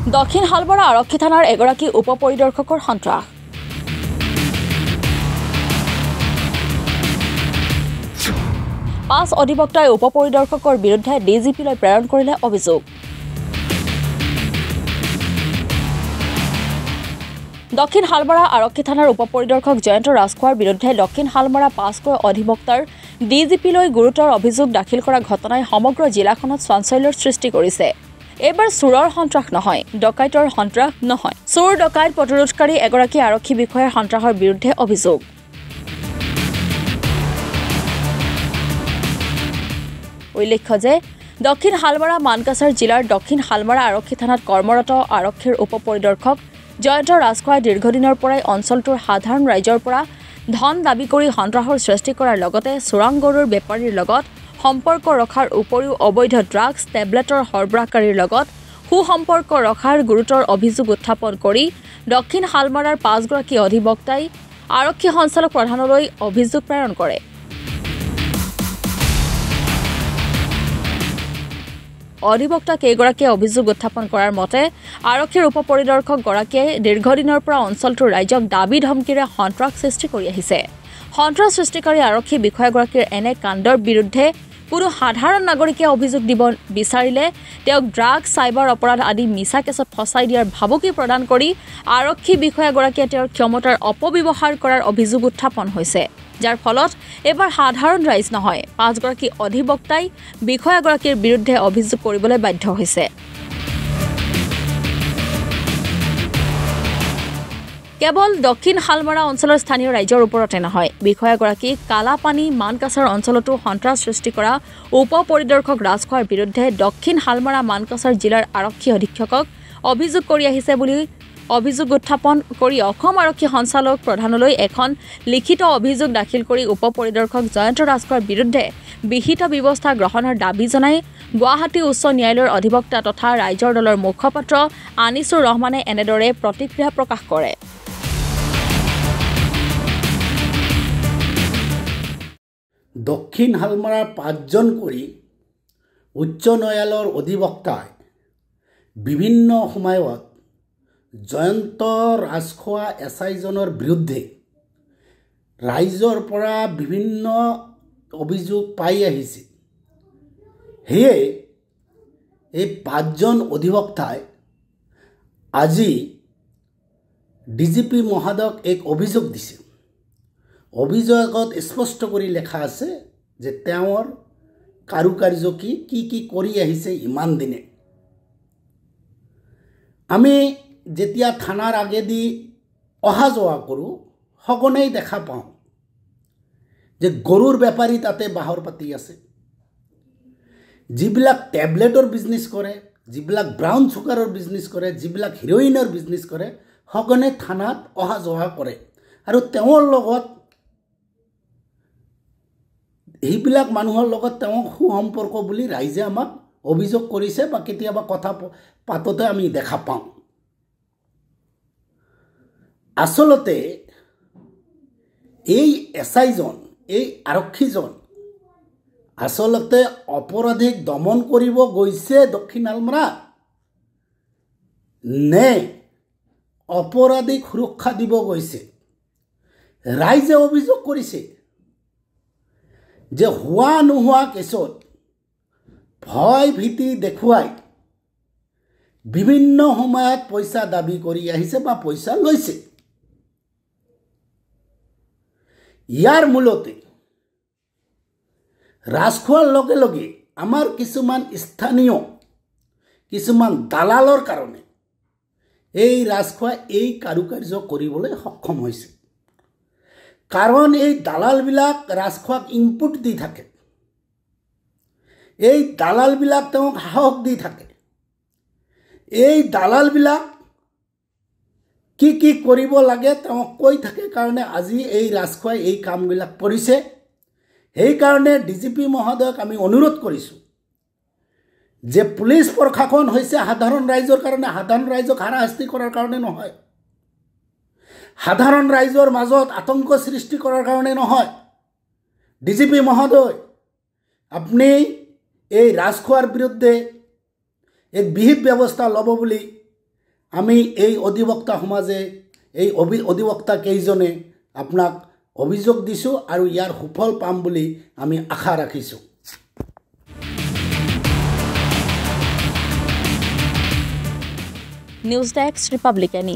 দক্ষিণ হালমৰা আৰক্ষী থানাৰ এগৰাকী উপ পৰিদৰ্শকৰ সন্ত্ৰাস। পাঁচ অধিবক্তাই উপ পৰিদৰ্শকৰ বিৰুদ্ধে ডিজিপিলৈ প্ৰেৰণ কৰিলে অভিযোগ। দক্ষিণ হালমৰা আৰক্ষী থানাৰ উপ পৰিদৰ্শক জয়ন্ত ৰাজখোৱাৰ বিৰুদ্ধে দক্ষিণ হালমৰা 5কৈ অধিবক্তাৰ ডিজিপিলৈ গুৰুতৰ অভিযোগ দাখিল কৰা ঘটনাই সমগ্ৰ জিলাখনত চাঞ্চল্যৰ সৃষ্টি কৰিছে। এইবাৰ চোৰৰ সন্ত্ৰাস নহয়, ডকাইতৰ সন্ত্ৰাস নহয়, চোৰ ডকাইত প্ৰতিৰোধকাৰী এগৰাকী আৰক্ষী বিষয়াৰ সন্ত্ৰাসৰ বিৰুদ্ধে অভিযোগ। উল্লেখ্য যে দক্ষিণ হালমৰা মানকাছাৰ জিলাৰ দক্ষিণ হালমৰা আৰক্ষী থানাত কৰ্মৰত আৰক্ষীৰ উপ পৰিদৰ্শক জয়ন্ত ৰাজখোৱাই দীৰ্ঘদিনৰ পৰাই অঞ্চলটোৰ সাধাৰণ ৰাইজৰ পৰা ধন দাবী কৰি সন্ত্ৰাসৰ সৃষ্টি কৰাৰ লগতে চোৰাং গৰুৰ বেপাৰীৰ লগত সম্পৰ্ক ৰখাৰ উপৰিও অবৈধ ড্ৰাগছ টেবলেটৰ সৰবৰাহকাৰীৰ লগত সুসম্পৰ্ক ৰখাৰ গুৰুতৰ অভিযোগ উত্থাপন কৰি দক্ষিণ হালমৰাৰ 5গৰাকী অধিবক্তাই আৰক্ষী সঞ্চালক প্ৰধানলৈ অভিযোগ প্ৰেৰণ কৰে। অধিবক্তা কেইগৰাকীয়ে অভিযোগ উত্থাপন কৰাৰ মতে আৰক্ষীৰ উপ পৰিদৰ্শকগৰাকীয়ে দীৰ্ঘদিনৰ পৰা অঞ্চলটোৰ ৰাইজক দাবী ধমকিৰে সন্ত্ৰাস সৃষ্টি কৰি আহিছে। সন্ত্ৰাস সৃষ্টিকাৰী আৰক্ষী বিষয়াগৰাকীৰ এনে কাণ্ডৰ বিৰুদ্ধে কোনো সাধাৰণ নাগৰিকে অভিযোগ দিব বিচাৰিলে তেওঁক ড্ৰাগছ চাইবাৰ অপৰাধ আদি মিছা কেছত ফচাই দিয়াৰ ভাবুকি প্ৰদান কৰি আৰক্ষী বিষয়াগৰাকীয়ে তেওঁৰ ক্ষমতাৰ অপব্যৱহাৰ কৰাৰ অভিযোগ উত্থাপন হৈছে, যাৰ ফলত এবাৰ সাধাৰণ ৰাইজ নহয় 5গৰাকী অধিবক্তাই বিষয়াগৰাকীৰ বিৰুদ্ধে অভিযোগ কৰিবলৈ বাধ্য হৈছে। কেৱল দক্ষিণ হালমৰা অঞ্চলৰ স্থানীয় ৰাইজৰ ওপৰতে নহয়, বিষয়াগৰাকী কালাপানী মানকাছাৰ অঞ্চলতো সন্ত্ৰাস সৃষ্টি কৰা উপ পৰিদৰ্শক ৰাজখোৱাৰ বিৰুদ্ধে দক্ষিণ হালমৰা মানকাছাৰ জিলাৰ আৰক্ষী অধীক্ষকক অভিযোগ কৰি আহিছে বুলি অভিযোগ উত্থাপন কৰি অসম আৰক্ষী সঞ্চালক প্ৰধানলৈ এখন লিখিত অভিযোগ দাখিল কৰি উপ পৰিদৰ্শক জয়ন্ত ৰাজখোৱাৰ বিৰুদ্ধে বিহিত ব্যৱস্থা গ্ৰহণৰ দাবী জনাই গুৱাহাটী উচ্চ ন্যায়ালয়ৰ অধিবক্তা তথা ৰাইজৰ দলৰ মুখপাত্ৰ আনিছুৰ ৰহমানে এনেদৰে প্ৰতিক্ৰিয়া প্ৰকাশ কৰে। দক্ষিণ হালমৰাৰ 5জন কৰি উচ্চ ন্যায়ালয়ৰ অধিবক্তাই বিভিন্ন সময়ত জয়ন্ত ৰাজখোৱা এছআইজনৰ বিৰুদ্ধে ৰাইজৰ পৰা বিভিন্ন অভিযোগ পাই আহিছে। সেয়ে এই 5জন অধিবক্তাই আজি ডিজিপি মহোদয়ক এক অভিযোগ দিছে। অভিযোগত স্পষ্ট কৰি লেখা আছে যে তেওঁৰ কাৰুকাৰ্য কি কৰি আহিছে ইমান দিনে। আমি যেতিয়া থানাৰ আগেদি অহা যোৱা কৰোঁ সঘনাই দেখা পাওঁ যে গৰুৰ বেপাৰী তাতে বাহৰ পাতি আছে, যিবিলাক টেবলেটৰ বিজনেছ কৰে, যিবিলাক ব্ৰাউন চুগাৰৰ বিজনেছ কৰে, যিবিলাক হিৰ'ইনৰ বিজনেছ কৰে, সঘনাই থানাত অহা যোৱা কৰে। আৰু তেওঁৰ লগত এইবিলাক মানুহৰ লগত তেওঁ সুসম্পৰ্ক বুলি ৰাইজে আমাক অভিযোগ কৰিছে বা কেতিয়াবা কথা পাতোতে আমি দেখা পাওঁ। আচলতে এই এছআইজন, এই আৰক্ষীজন আচলতে অপৰাধীক দমন কৰিব গৈছে দক্ষিণ হালমৰা নে অপৰাধীক সুৰক্ষা দিব গৈছে? ৰাইজে অভিযোগ কৰিছে যে হোৱা নোহোৱা কেছত ভয় ভীতি দেখুৱাই বিভিন্ন সময়ত পইচা দাবী কৰি আহিছে বা পইচা লৈছে। ইয়াৰ মূলতে ৰাজখোৱাৰ লগে লগে আমাৰ কিছুমান স্থানীয় কিছুমান দালালৰ কাৰণে এই ৰাজখোৱা এই কাৰুকাৰ্য কৰিবলৈ সক্ষম হৈছে। কাৰণ এই দালালবিলাক ৰাজখোৱাক ইনপুট দি থাকে, এই দালালবিলাক তেওঁক সাহস দি থাকে, এই দালালবিলাক কি কৰিব লাগে তেওঁক কৈ থাকে কাৰণে আজি এই ৰাজখোৱাই এই কামবিলাক কৰিছে। সেইকাৰণে ডিজিপি মহোদয়ক আমি অনুৰোধ কৰিছোঁ যে পুলিচ প্ৰশাসন হৈছে সাধাৰণ ৰাইজৰ কাৰণে, সাধাৰণ ৰাইজক হাৰাশাস্তি কৰাৰ কাৰণে নহয়, সাধাৰণ ৰাইজৰ মাজত আতংক সৃষ্টি কৰাৰ কাৰণে নহয়। ডিজিপি মহোদয় আপুনি এই ৰাজখোৱাৰ বিৰুদ্ধে এক বিহিত ব্যৱস্থা ল'ব বুলি আমি এই অধিবক্তা সমাজে এই অধিবক্তা কেইজনে আপোনাক অভিযোগ দিছোঁ আৰু ইয়াৰ সুফল পাম বুলি আমি আশা ৰাখিছোঁ। News desk ৰিপাব্লিকানী।